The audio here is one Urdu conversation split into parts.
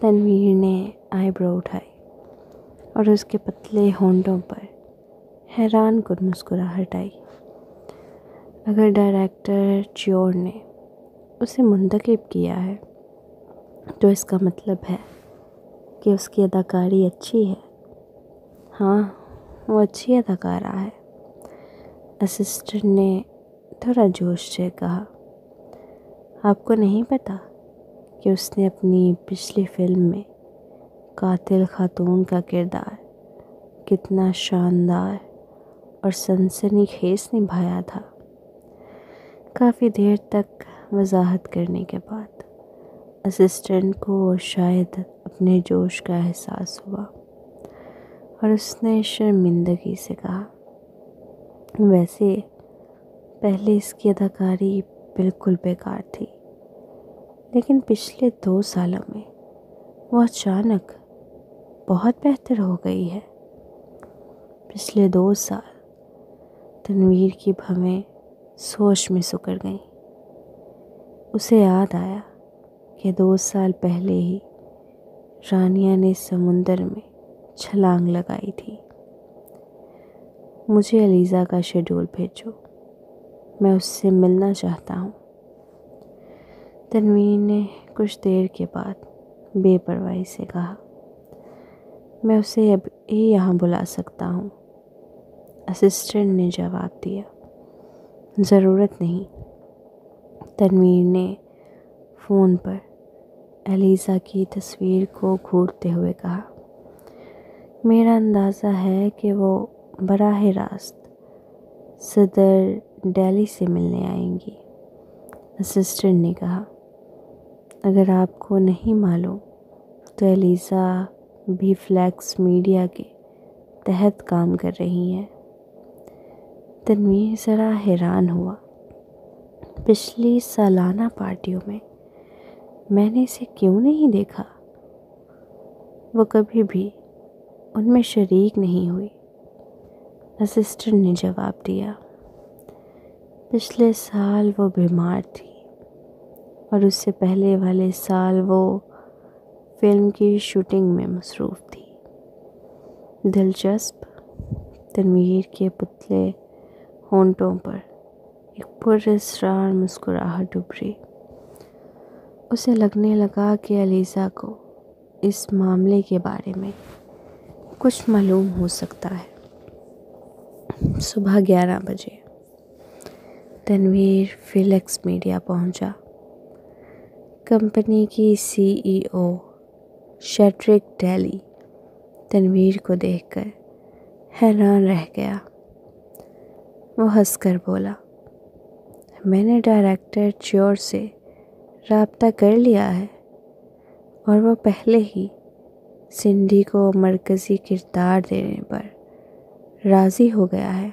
تنویر نے آئی برو اٹھائی اور اس کے پتلے ہونٹوں پر حیران کن مسکراہٹ آئی۔ اگر ڈائریکٹر چیور نے اسے منتخب کیا ہے تو اس کا مطلب ہے کہ اس کی اداکاری اچھی ہے۔ ہاں، وہ اچھی اداکارہ ہے، اسسٹنٹ نے تھوڑا جوش سے کہا۔ آپ کو نہیں پتہ کہ اس نے اپنی پچھلی فلم میں قاتل خاتون کا کردار کتنا شاندار اور سنسنی خیز نبھایا تھا؟ کافی دیر تک وضاحت کرنے کے بعد اسسٹنٹ کو شاید اپنے جوش کا احساس ہوا اور اس نے شرمندگی سے کہا، ویسے پہلے اس کی اداکاری بالکل بیکار تھی، لیکن پچھلے 2 سالوں میں وہ اچانک بہت بہتر ہو گئی ہے۔ پچھلے 2 سال تنویر کی بھویں سوچ میں سکڑ گئیں۔ اسے یاد آیا کہ 2 سال پہلے ہی رانیہ نے سمندر میں چھلانگ لگائی تھی۔ مجھے علیزہ کا شیڈول بھیجو، میں اس سے ملنا چاہتا ہوں۔ تنویر نے کچھ دیر کے بعد بے پرواہی سے کہا، میں اسے اب ہی یہاں بلا سکتا ہوں۔ اسسٹنٹ نے جواب دیا، ضرورت نہیں۔ تنویر نے فون پر علیزہ کی تصویر کو گھورتے ہوئے کہا، میرا اندازہ ہے کہ وہ براہ راست صدر دہلی سے ملنے آئیں گی۔ اسسٹنٹ نے کہا، اگر آپ کو نہیں معلوم تو علیزہ بھی فلیکس میڈیا کے تحت کام کر رہی ہیں۔ تنویر ذرا حیران ہوا۔ پچھلی سالانہ پارٹیوں میں نے اسے کیوں نہیں دیکھا؟ وہ کبھی بھی ان میں شریک نہیں ہوئی۔ اسسٹنٹ نے جواب دیا، پچھلے سال وہ بیمار تھی اور اس سے پہلے والے سال وہ فلم کی شوٹنگ میں مصروف تھی۔ دلچسپ۔ تنویر کے پتلے ہونٹوں پر ایک پراسرار مسکراہٹ ابھری۔ اسے لگنے لگا کہ علیزہ کو اس معاملے کے بارے میں کچھ معلوم ہو سکتا ہے۔ صبح 11 بجے تنویر فلیکس میڈیا پہنچا۔ کمپنی کی سی ای او شیڈرک ڈیلی تنویر کو دیکھ کر حیران رہ گیا۔ وہ ہنس کر بولا، میں نے ڈائریکٹر چیور سے رابطہ کر لیا ہے اور وہ پہلے ہی سنڈی کو مرکزی کردار دینے پر راضی ہو گیا ہے،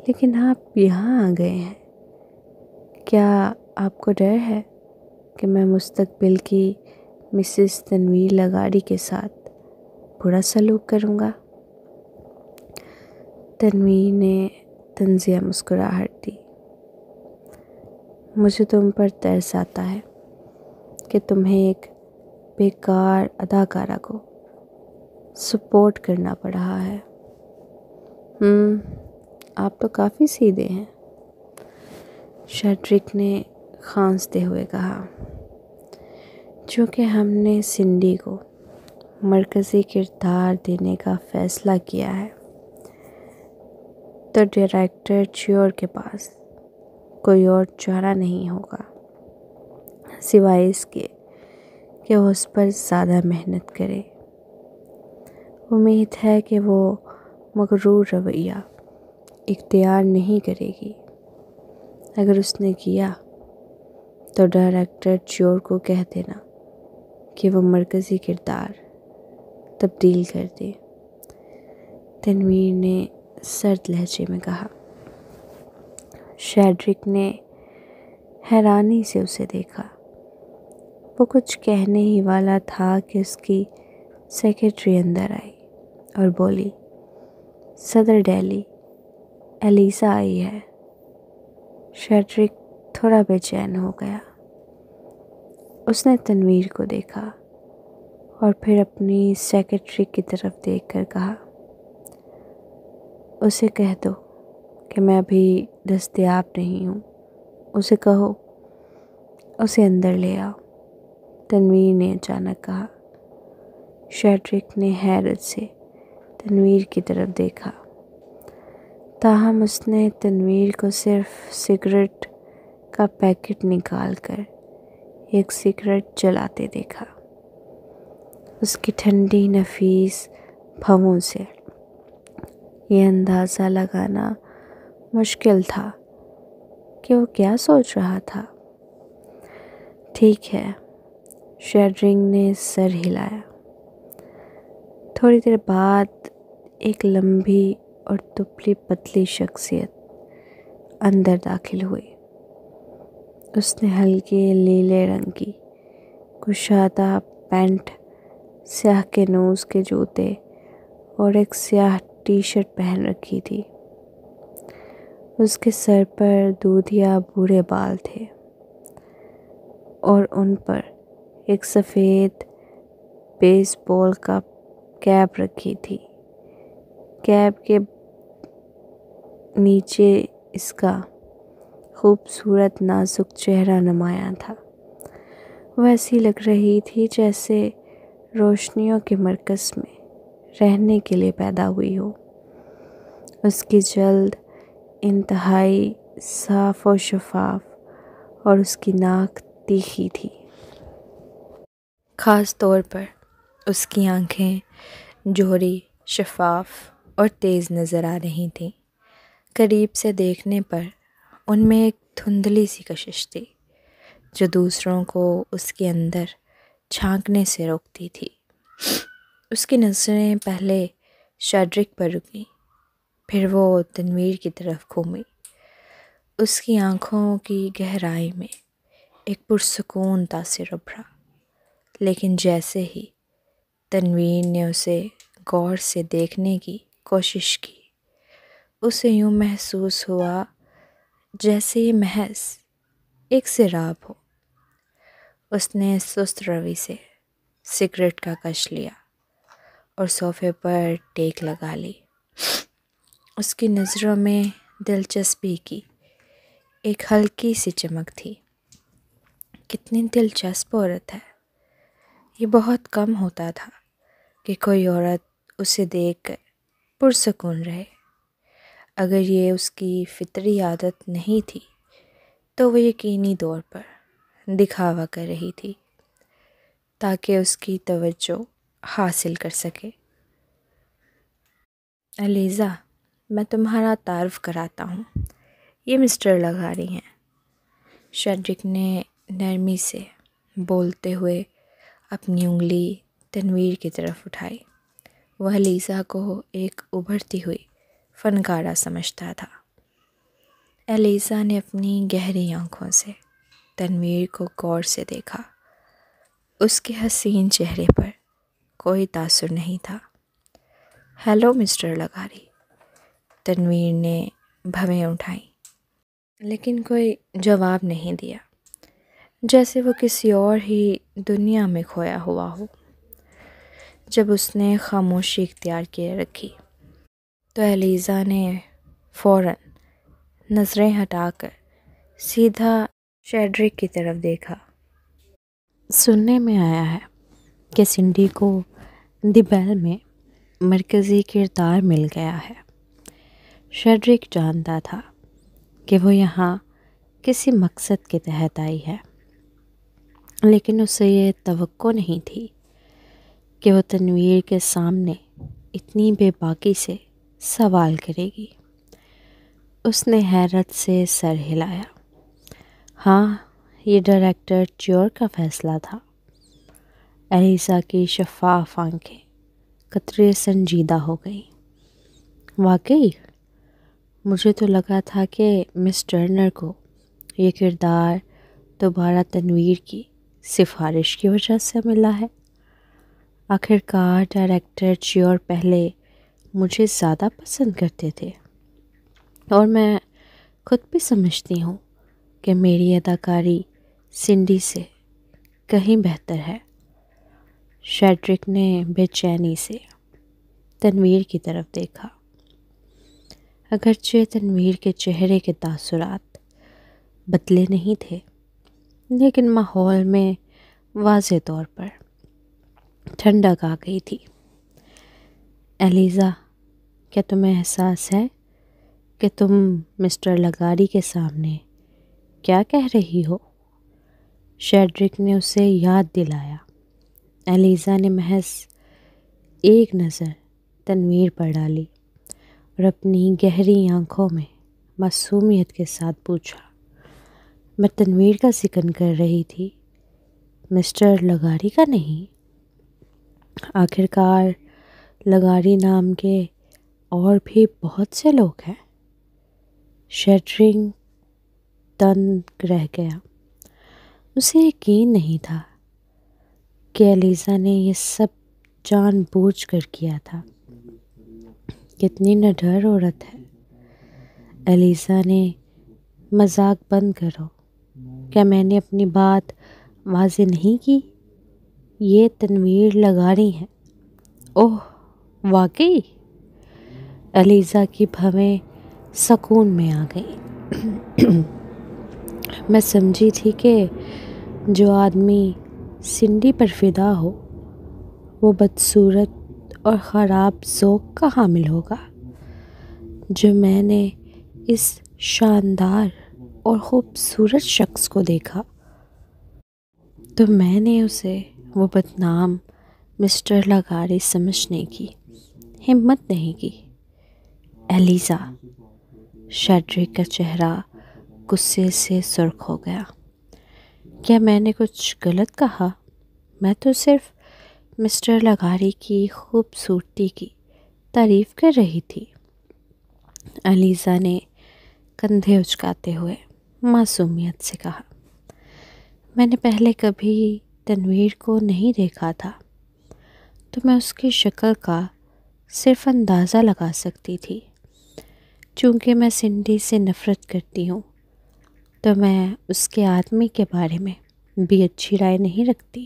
لیکن آپ یہاں آ گئے ہیں۔ کیا آپ کو ڈر ہے کہ میں مستقبل کی مسز تنویر لغاری کے ساتھ برا سلوک کروں گا؟ تنویر نے طنزیہ مسکراہٹ دی، مجھے تم پر ترس آتا ہے کہ تمہیں ایک بیکار اداکارہ کو سپورٹ کرنا پڑ رہا ہے۔ آپ تو کافی سیدھے ہیں، شیڈرک نے کھانستے ہوئے کہا۔ چونکہ ہم نے سنڈی کو مرکزی کردار دینے کا فیصلہ کیا ہے تو ڈائریکٹر چیور کے پاس کوئی اور چارہ نہیں ہوگا سوائے اس کے کہ وہ اس پر زیادہ محنت کرے۔ امید ہے کہ وہ مغرور رویہ اختیار نہیں کرے گی۔ اگر اس نے کیا تو ڈائریکٹر چیور کو کہہ دینا کہ وہ مرکزی کردار تبدیل کر دے۔ تنویر نے سرد لہجے میں کہا۔ شیڈرک نے حیرانی سے اسے دیکھا۔ وہ کچھ کہنے ہی والا تھا کہ اس کی سیکرٹری اندر آئی اور بولی، صدر دہلی علیزہ آئی ہے۔ شیڈرک تھوڑا بے چین ہو گیا۔ اس نے تنویر کو دیکھا اور پھر اپنی سیکرٹری کی طرف دیکھ کر کہا، اسے کہہ دو کہ میں ابھی دستیاب نہیں ہوں، اسے کہو اسے اندر لے آؤ۔ تنویر نے اچانک کہا۔ شیڈرک نے حیرت سے تنویر کی طرف دیکھا، تاہم اس نے تنویر کو صرف سگریٹ کا پیکٹ نکال کر ایک سگریٹ جلاتے دیکھا۔ اس کی ٹھنڈی نفیس بھووں سے یہ اندازہ لگانا مشکل تھا کہ وہ کیا سوچ رہا تھا۔ ٹھیک ہے، شیڈرک نے سر ہلایا۔ تھوڑی دیر بعد ایک لمبی اور دبلی پتلی شخصیت اندر داخل ہوئی۔ اس نے ہلکے نیلے رنگ کی کشادہ پینٹ، سیاہ کنوز کے جوتے اور ایک سیاہ ٹی شرٹ پہن رکھی تھی۔ اس کے سر پر دودھیا بھورے بال تھے اور ان پر ایک سفید بیس بال کا کیپ رکھی تھی۔ کیپ کے نیچے اس کا خوبصورت نازک چہرہ نمایاں تھا۔ وہ ایسی لگ رہی تھی جیسے روشنیوں کے مرکز میں رہنے کے لیے پیدا ہوئی ہو۔ اس کی جلد انتہائی صاف و شفاف اور اس کی ناک تیکھی تھی۔ خاص طور پر اس کی آنکھیں جوہری، شفاف اور تیز نظر آ رہی تھیں۔ قریب سے دیکھنے پر ان میں ایک دھندلی سی کشش تھی جو دوسروں کو اس کے اندر جھانکنے سے روکتی تھی۔ اس کی نظریں پہلے شیڈرک پر رکیں، پھر وہ تنویر کی طرف گھومی۔ اس کی آنکھوں کی گہرائی میں ایک پرسکون تاثر ابھرا، لیکن جیسے ہی تنویر نے اسے غور سے دیکھنے کی کوشش کی، اسے یوں محسوس ہوا جیسے یہ محض ایک سراب ہو۔ اس نے سست روی سے سگریٹ کا کش لیا اور صوفے پر ٹیک لگا لی۔ اس کی نظروں میں دلچسپی کی ایک ہلکی سی چمک تھی۔ کتنی دلچسپ عورت ہے۔ یہ بہت کم ہوتا تھا کہ کوئی عورت اسے دیکھ کر پرسکون رہے۔ اگر یہ اس کی فطری عادت نہیں تھی تو وہ یقینی طور پر دکھاوا کر رہی تھی تاکہ اس کی توجہ حاصل کر سکے۔ الیزا، میں تمہارا تعارف کراتا ہوں، یہ مسٹر لغاری ہیں۔ شیڈرک نے نرمی سے بولتے ہوئے اپنی انگلی تنویر کی طرف اٹھائی۔ وہ الیزا کو ایک ابھرتی ہوئی فنکارہ سمجھتا تھا۔ الیزا نے اپنی گہری آنکھوں سے تنویر کو غور سے دیکھا۔ اس کے حسین چہرے پر کوئی تاثر نہیں تھا۔ ہیلو مسٹر لغاری، تنویر نے بھویں اٹھائیں، لیکن کوئی جواب نہیں دیا، جیسے وہ کسی اور ہی دنیا میں کھویا ہوا ہو۔ جب اس نے خاموشی اختیار کیے رکھی تو الیزا نے فوراً نظریں ہٹا کر سیدھا شیڈرک کی طرف دیکھا۔ سننے میں آیا ہے کہ سنڈی کو دی بیل میں مرکزی کردار مل گیا ہے۔ شیڈرک جانتا تھا کہ وہ یہاں کسی مقصد کے تحت آئی ہے، لیکن اسے یہ توقع نہیں تھی کہ وہ تنویر کے سامنے اتنی بے باکی سے سوال کرے گی۔ اس نے حیرت سے سر ہلایا۔ ہاں، یہ ڈائریکٹر چیور کا فیصلہ تھا۔ الیزا کی شفاف آنکھیں قطرے سنجیدہ ہو گئیں۔ واقعی؟ مجھے تو لگا تھا کہ مس ٹرنر کو یہ کردار دوبارہ تنویر کی سفارش کی وجہ سے ملا ہے۔ آخرکار ڈائریکٹر چیور پہلے مجھے زیادہ پسند کرتے تھے، اور میں خود بھی سمجھتی ہوں کہ میری اداکاری سنڈی سے کہیں بہتر ہے۔ شیڈرک نے بے چینی سے تنویر کی طرف دیکھا۔ اگرچہ تنویر کے چہرے کے تاثرات بدلے نہیں تھے، لیکن ماحول میں واضح طور پر ٹھنڈک آ گئی تھی۔ ایلیزا، کیا تمہیں احساس ہے کہ تم مسٹر لغاری کے سامنے کیا کہہ رہی ہو؟ شیڈرک نے اسے یاد دلایا۔ ایلیزا نے محض ایک نظر تنویر پر ڈالی اور اپنی گہری آنکھوں میں معصومیت کے ساتھ پوچھا، میں تنویر کا ذکر کر رہی تھی، مسٹر لغاری کا نہیں؟ آخرکار لغاری نام کے اور بھی بہت سے لوگ ہیں۔ شیڈرک دنگ رہ گیا۔ اسے یقین نہیں تھا کہ ایلیزا نے یہ سب جان بوجھ کر کیا تھا۔ کتنی نڈر عورت ہے۔ ایلیزا نے مذاق بند کرو، کیا میں نے اپنی بات واضح نہیں کی؟ یہ تنویر لغاری ہیں۔ اوہ، واقعی؟ ایلیزا کی بھویں سکون میں آ گئیں۔ میں سمجھی تھی کہ جو آدمی سنڈی پر فدا ہو وہ بدصورت اور خراب ذوق کا حامل ہوگا۔ جو میں نے اس شاندار اور خوبصورت شخص کو دیکھا تو میں نے اسے وہ بدنام مسٹر لغاری سمجھنے کی ہمت نہیں کی۔ ایلیزا، شیڈرک کا چہرہ غصے سے سرخ ہو گیا۔ کیا میں نے کچھ غلط کہا؟ میں تو صرف مسٹر لغاری کی خوبصورتی کی تعریف کر رہی تھی۔ ایلیزا نے کندھے اچکاتے ہوئے معصومیت سے کہا، میں نے پہلے کبھی تنویر کو نہیں دیکھا تھا، تو میں اس کی شکل کا صرف اندازہ لگا سکتی تھی۔ چونکہ میں سنڈی سے نفرت کرتی ہوں تو میں اس کے آدمی کے بارے میں بھی اچھی رائے نہیں رکھتی۔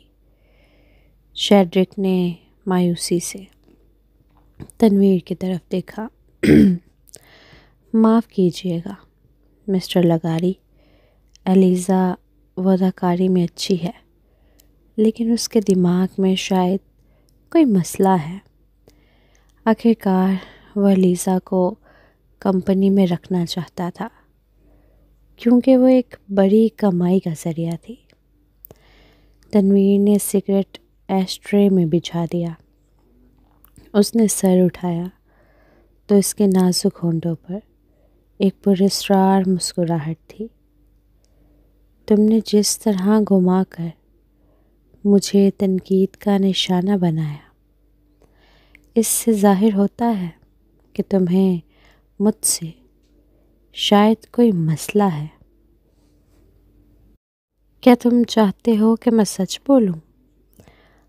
شیڈرک نے مایوسی سے تنویر کی طرف دیکھا۔ معاف کیجیے گا مسٹر لغاری، ایلیزا اداکاری میں اچھی ہے، لیکن اس کے دماغ میں شاید کوئی مسئلہ ہے۔ آخرکار وہ ایلیزا کو کمپنی میں رکھنا چاہتا تھا کیونکہ وہ ایک بڑی کمائی کا ذریعہ تھی۔ تنویر نے سگریٹ ایش ٹرے میں بچھا دیا۔ اس نے سر اٹھایا تو اس کے نازک ہونٹوں پر ایک پراسرار مسکراہٹ تھی۔ تم نے جس طرح گھما کر مجھے تنقید کا نشانہ بنایا، اس سے ظاہر ہوتا ہے کہ تمہیں مجھ سے شاید کوئی مسئلہ ہے۔ کیا تم چاہتے ہو کہ میں سچ بولوں؟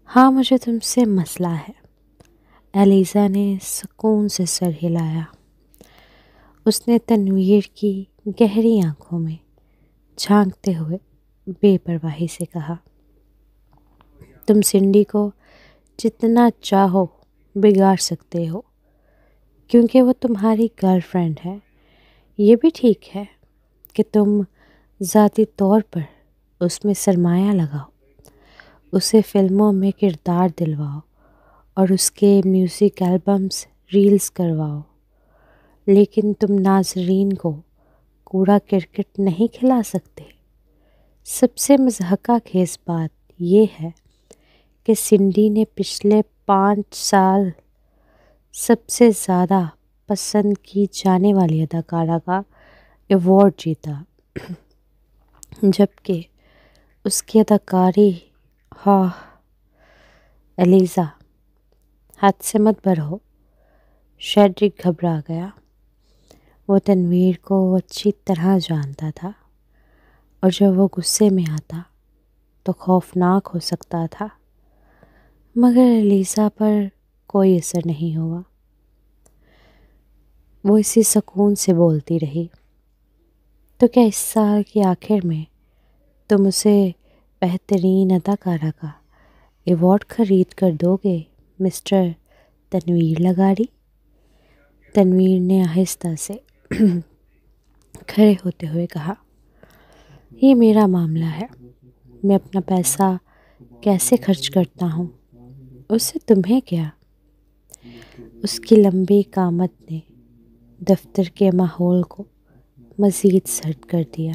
ہاں، مجھے تم سے مسئلہ ہے۔ ایلیزا نے سکون سے سر ہلایا۔ اس نے تنویر کی گہری آنکھوں میں جھانکتے ہوئے بے پرواہی سے کہا، تم سنڈی کو جتنا چاہو بگاڑ سکتے ہو کیونکہ وہ تمہاری گرل فرینڈ ہے۔ یہ بھی ٹھیک ہے کہ تم ذاتی طور پر اس میں سرمایہ لگاؤ، اسے فلموں میں کردار دلواؤ اور اس کے میوزک البمز ریلیز کرواؤ، لیکن تم ناظرین کو کوڑا کرکٹ نہیں کھلا سکتے۔ سب سے مضحکہ خیز بات یہ ہے کہ سنڈی نے پچھلے 5 سال سب سے زیادہ پسند کی جانے والی اداکارہ کا ایوارڈ جیتا، جبکہ اس کی اداکاری ایلیزا، حد سے مت بڑھو۔ شیڈرک گھبرا گیا۔ وہ تنویر کو اچھی طرح جانتا تھا اور جب وہ غصے میں آتا تو خوفناک ہو سکتا تھا، مگر ایلیزا پر کوئی اثر نہیں ہوا۔ وہ اسی سکون سے بولتی رہی، تو کیا اس سال کے آخر میں تم اسے بہترین اداکارہ کا ایوارڈ خرید کر دو گے مسٹر تنویر لغاری؟ تنویر نے آہستہ سے کھڑے ہوتے ہوئے کہا، یہ میرا معاملہ ہے، میں اپنا پیسہ کیسے خرچ کرتا ہوں اس سے تمہیں کیا؟ اس کی لمبی قامت نے دفتر کے ماحول کو مزید سرد کر دیا۔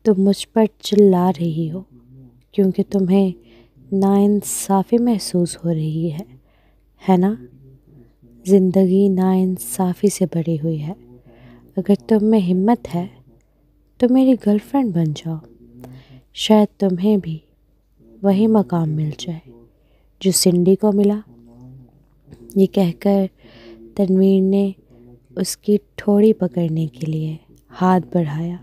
تم مجھ پر چلا رہی ہو کیونکہ تمہیں ناانصافی محسوس ہو رہی ہے نا؟ زندگی ناانصافی سے بھری ہوئی ہے۔ اگر تم میں ہمت ہے تو میری گرل فرینڈ بن جاؤ، شاید تمہیں بھی وہی مقام مل جائے جو سنڈی کو ملا۔ یہ کہہ کر تنویر نے اس کی ٹھوڑی پکڑنے کے لیے ہاتھ بڑھایا